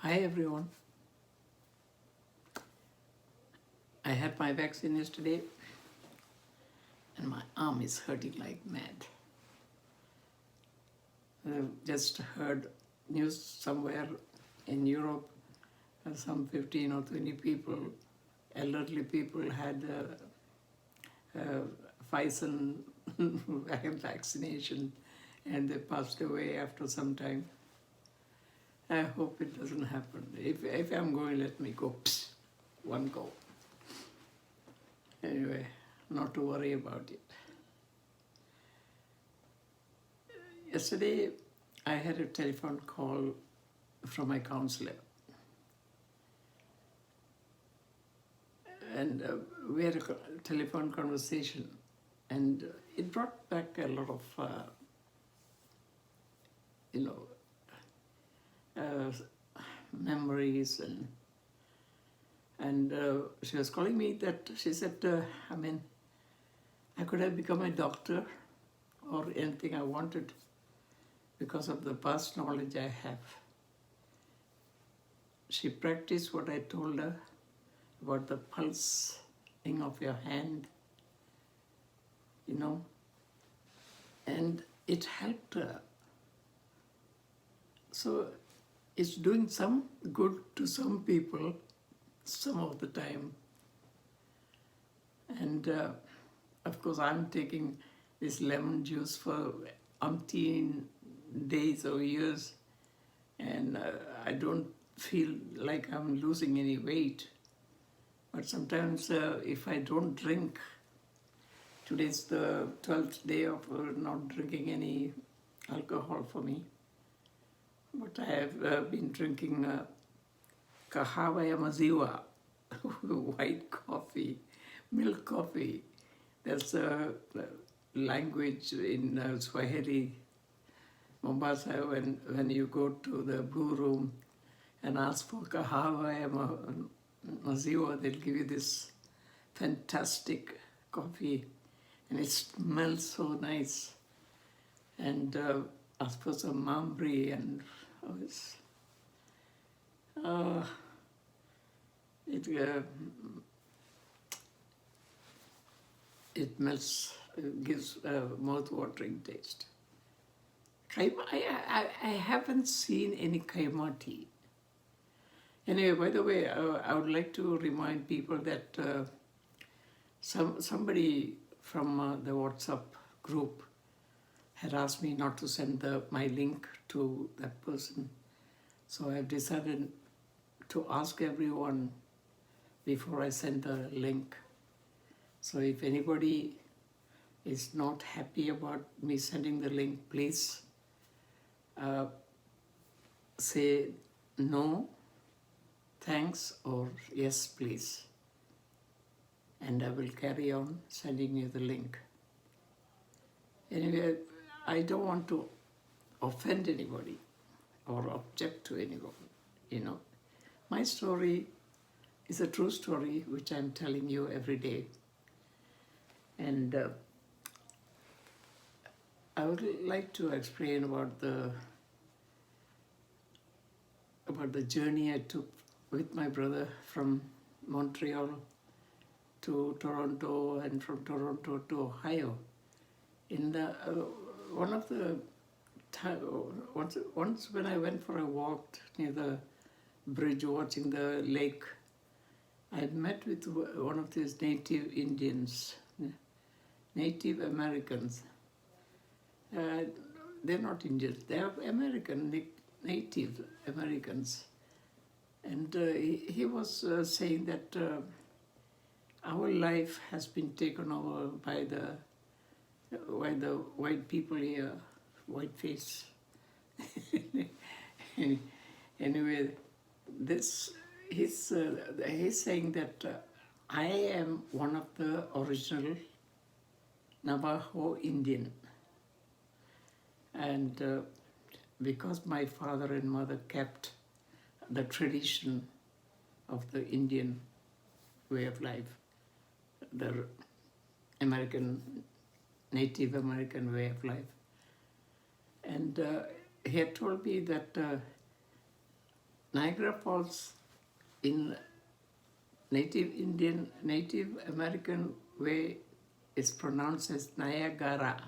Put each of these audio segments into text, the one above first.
Hi everyone. I had my vaccine yesterday and my arm is hurting like mad. I've just heard news somewhere in Europe, some 15 or 20 people, elderly people had Pfizer vaccination and they passed away after some time. I hope it doesn't happen. If I'm going, let me go. Psst, one go. Anyway, not to worry about it. Yesterday, I had a telephone call from my counselor. And we had a telephone conversation. And it brought back a lot of, memories. And she was calling me that, she said, I could have become a doctor or anything I wanted because of the past knowledge I have. She practiced what I told her about the pulsing of your hand, and it helped her. So it's doing some good to some people some of the time. And of course, I'm taking this lemon juice for umpteen days or years, and I don't feel like I'm losing any weight. But sometimes if I don't drink, today's the 12th day of not drinking any alcohol for me, but I have been drinking kahawa ya maziwa, white coffee, milk coffee. That's a language in Swahili, Mombasa, when you go to the blue room and ask for kahawa ya maziwa, they'll give you this fantastic coffee, and it smells so nice. And ask for some mambri, and it melts, gives a mouth-watering taste. I haven't seen any kaima tea. Anyway, by the way, I would like to remind people that somebody from the WhatsApp group had asked me not to send my link to that person. So I've decided to ask everyone before I send the link. So if anybody is not happy about me sending the link, please say no, thanks, or yes, please. And I will carry on sending you the link. Anyway, I don't want to offend anybody or object to anyone, My story is a true story which I'm telling you every day. And I would like to explain about the journey I took with my brother from Montreal to Toronto and from Toronto to Ohio. In the one of the once when I went for a walk near the bridge watching the lake, I met with one of these Native Indians, Native Americans. They're not Indians, they are American, Native Americans. And he was saying that our life has been taken over by the white people here, white face. Anyway, he's saying that I am one of the original Navajo Indian. And because my father and mother kept the tradition of the Indian way of life, the Native American way of life. And he had told me that Niagara Falls in Native American way is pronounced as Nayakara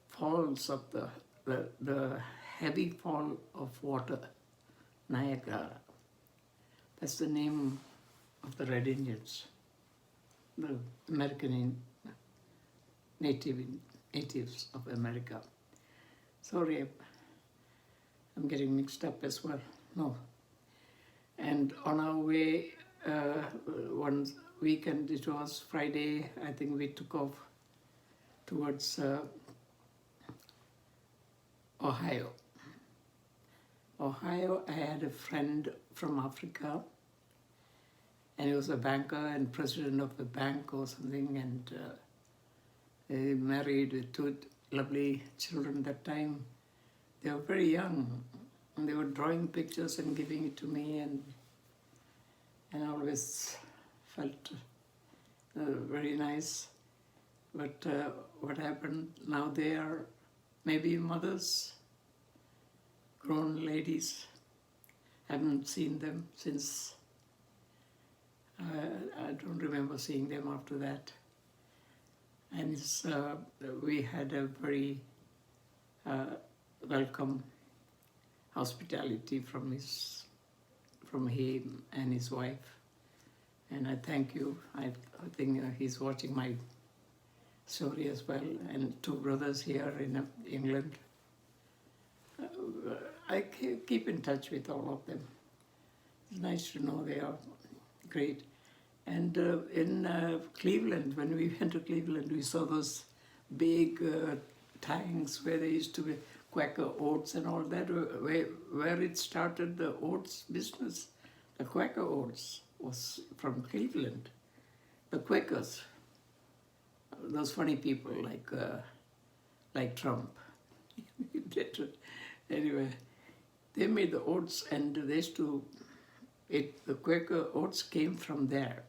Falls of the heavy fall of water, Nayakara. That's the name of the Red Indians, the natives of America. Sorry, I'm getting mixed up as well. No. And on our way, one weekend, it was Friday, I think we took off towards Ohio. Ohio, I had a friend from Africa, and he was a banker and president of a bank or something, and he married with two lovely children that time. They were very young, and they were drawing pictures and giving it to me, and I always felt very nice. But what happened, now they are maybe mothers, grown ladies. Haven't seen them since, I don't remember seeing them after that. And we had a very welcome hospitality from him and his wife. And I thank you. I think he's watching my story as well, and two brothers here in England. I keep in touch with all of them. It's nice to know they are great. And in Cleveland, when we went to Cleveland, we saw those big tanks where there used to be Quaker Oats and all that, where it started, the oats business. The Quaker Oats was from Cleveland. The Quakers, those funny people like Trump. Anyway, they made the oats, and they used to, the Quaker Oats came from there,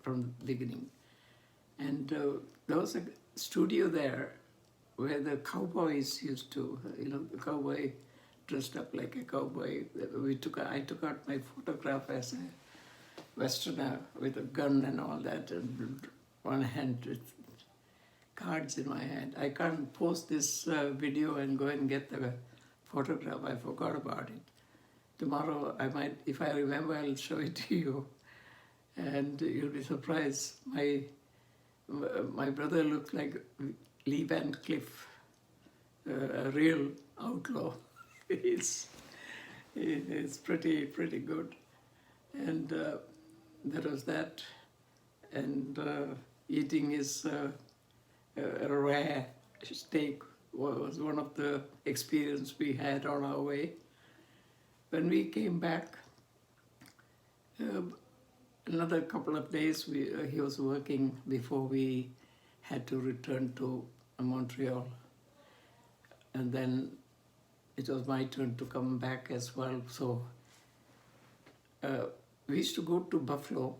from the beginning. And there was a studio there where the cowboys used to, the cowboy dressed up like a cowboy. I took out my photograph as a Westerner with a gun and all that, and one hand with cards in my hand. I can't post this video and go and get the photograph. I forgot about it. Tomorrow, I might, if I remember, I'll show it to you, and you'll be surprised. My brother looked like Lee Van Cleef, a real outlaw. It's pretty good, and there was that, and eating his a rare steak was one of the experiences we had on our way. When we came back, another couple of days, he was working before we had to return to Montreal. And then it was my turn to come back as well. So we used to go to Buffalo,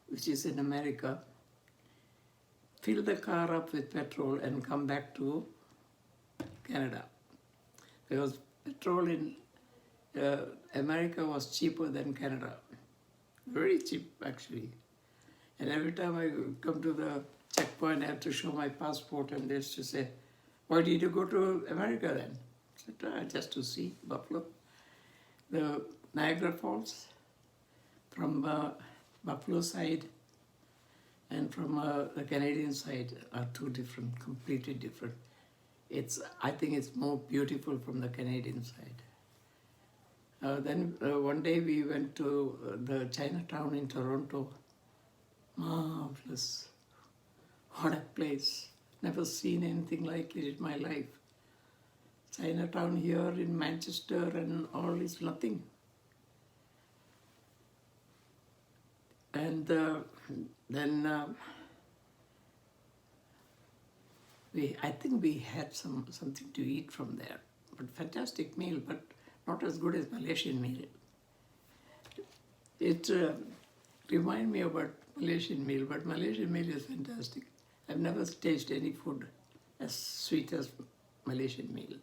which is in America, fill the car up with petrol and come back to Canada. Because petrol in America was cheaper than Canada. Very cheap, actually. And every time I come to the checkpoint, I have to show my passport, and they used to say, "Why did you go to America then?" I said, "Just to see Buffalo." The Niagara Falls, from Buffalo side and from the Canadian side, are two different, completely different. I think it's more beautiful from the Canadian side. Then one day we went to the Chinatown in Toronto. Marvelous. What a place. Never seen anything like it in my life. Chinatown here in Manchester and all is nothing. And then I think we had something to eat from there. But fantastic meal, but not as good as Malaysian meal. It reminded me about Malaysian meal, but Malaysian meal is fantastic. I've never tasted any food as sweet as Malaysian meal.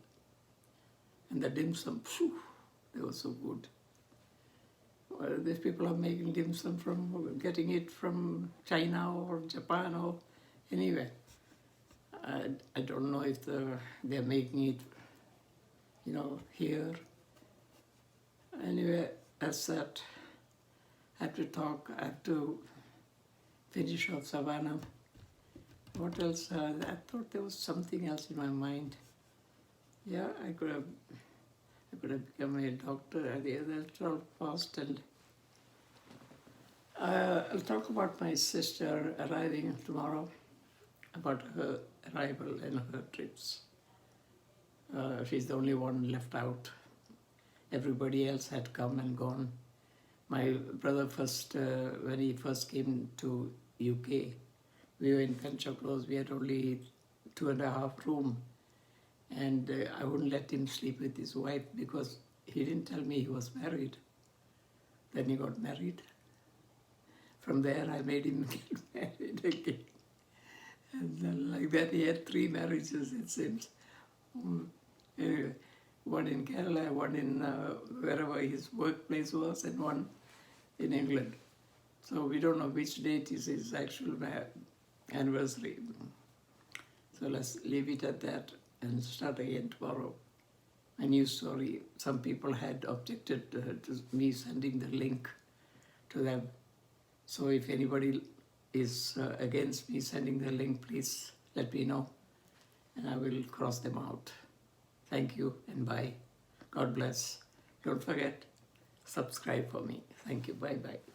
And the dim sum, phew, They were so good. Well, these people are making dim sum from getting it from China or Japan or anywhere. I don't know if they're making it, here. Anyway, that's that. I have to talk. I have to finish off Savannah. What else? I thought there was something else in my mind. Yeah, I could have become a doctor. That's all past. And I'll talk about my sister arriving tomorrow, about her arrival and her trips. She's the only one left out. Everybody else had come and gone. My brother when he first came to UK, we were in Penchuk Close. We had only 2.5 rooms. And I wouldn't let him sleep with his wife because he didn't tell me he was married. Then he got married. From there, I made him get married again. And then like that, he had 3 marriages, it seems. Anyway, one in Kerala, one in wherever his workplace was, and one in England. So we don't know which date is his actual anniversary. So let's leave it at that and start again tomorrow. A new story. Some people had objected to me sending the link to them. So if anybody is against me sending the link, please let me know and I will cross them out. Thank you and bye. God bless. Don't forget, subscribe for me. Thank you. Bye-bye.